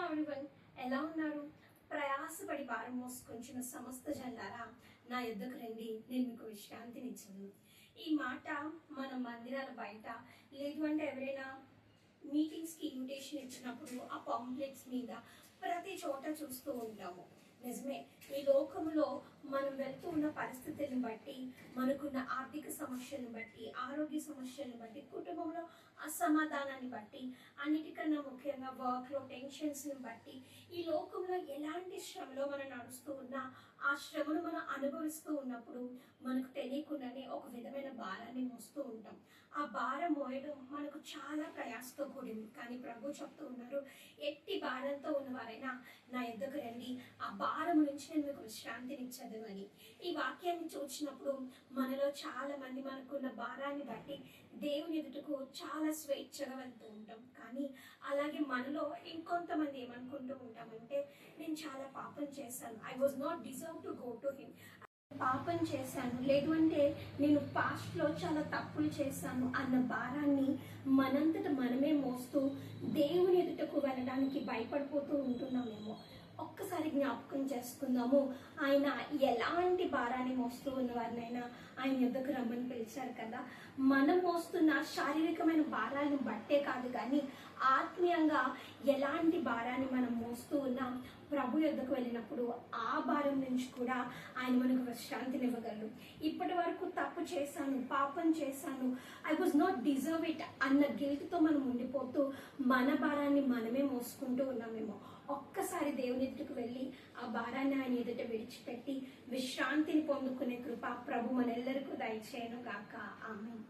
Everyone, ఎలా ఉన్నారు? ప్రయాసపడి భారం మోసుకొంచిన సమస్త జనులారా, నా యొద్దకు రండి, నేను మీకు విశ్రాంతినిచ్చును. ఈ మాట మన మందిరాల బయట, లేదు అంటే ఎవరైనా మీటింగ్స్కి ఇన్విటేషన్ ఇచ్చినప్పుడు ఆ పాంప్లెట్స్ మీద ప్రతి చోట చూస్తూ ఉంటాము. నిజమే, ఈ లోకంలో మనం వెళ్తూ ఉన్న పరిస్థితులను బట్టి, మనకున్న ఆర్థిక సమస్యలను బట్టి, ఆరోగ్య సమస్యలను బట్టి, కుటుంబంలో అసమాధానాన్ని బట్టి, అన్నిటికన్నా ముఖ్యంగా వర్క్లో టెన్షన్స్ని బట్టి, ఈ లోకంలో ఎలాంటి శ్రమలో మనం నడుస్తూ ఉన్నా ఆ శ్రమను మనం అనుభవిస్తూ ఉన్నప్పుడు మనకు తెలియకుండానే ఒక విధమైన భారాన్ని మోస్తూ ఉంటాం. ఆ భారం మోయడం మనకు చాలా ప్రయాసతో కూడింది. కానీ ప్రభు చెప్తూ ఉన్నారు, ఎట్టి భారంతో ఉన్నవారైనా నా యొద్దకు రండి, ఆ భారం నుంచి నేను మీకు విశ్రాంతినిచ్చదు అని. ఈ వాక్యాన్ని చూసినప్పుడు మనలో చాలా మంది మనకున్న భారాన్ని బట్టి దేవుని ఎదుటకు చాలా స్వేచ్ఛగా వెళ్తూ ఉంటాం. కానీ అలాగే మనలో ఇంకొంతమంది ఏమనుకుంటూ ఉంటామంటే, నేను చాలా పాపం చేశాను, I was not deserve to go to him, పాపం చేశాను, లేదు అంటే నేను పాస్ట్లో చాలా తప్పులు చేశాను అన్న భారాన్ని మనంతట మనమే మోస్తూ దేవుని ఎదుటకు వెళ్ళడానికి భయపడిపోతూ ఉంటున్నామేమో. ఒక్కసారి జ్ఞాపకం చేసుకుందాము, ఆయన ఎలాంటి భారాన్ని మోస్తూ ఉన్న వారినైనా ఆయన యొద్దకు రమ్మని పిలిచారు కదా. మనం మోస్తున్న శారీరకమైన భారాలను బట్టే కాదు, కానీ ఆత్మీయంగా ఎలాంటి భారాన్ని మనం మోస్తూ ఉన్నా ప్రభు యొద్దకు వెళ్ళినప్పుడు ఆ భారం నుంచి కూడా ఆయన మనకు విశ్రాంతినివ్వగలరు. ఇప్పటి వరకు తప్పు చేశాను, పాపం చేశాను, I was not deserve it అన్న గిల్ట్తో మనం ఉండిపోతూ మన భారాన్ని మనమే మోసుకుంటూ ఉన్నామేమో. ఒక్కసారి దేవుని ఎదుటకు వెళ్ళి ఆ భారాన్ని ఆయన ఎదుట విడిచిపెట్టి విశ్రాంతిని పొందుకునే కృప ప్రభు మనెల్లరికీ దయచేయను గాక. ఆమేన్.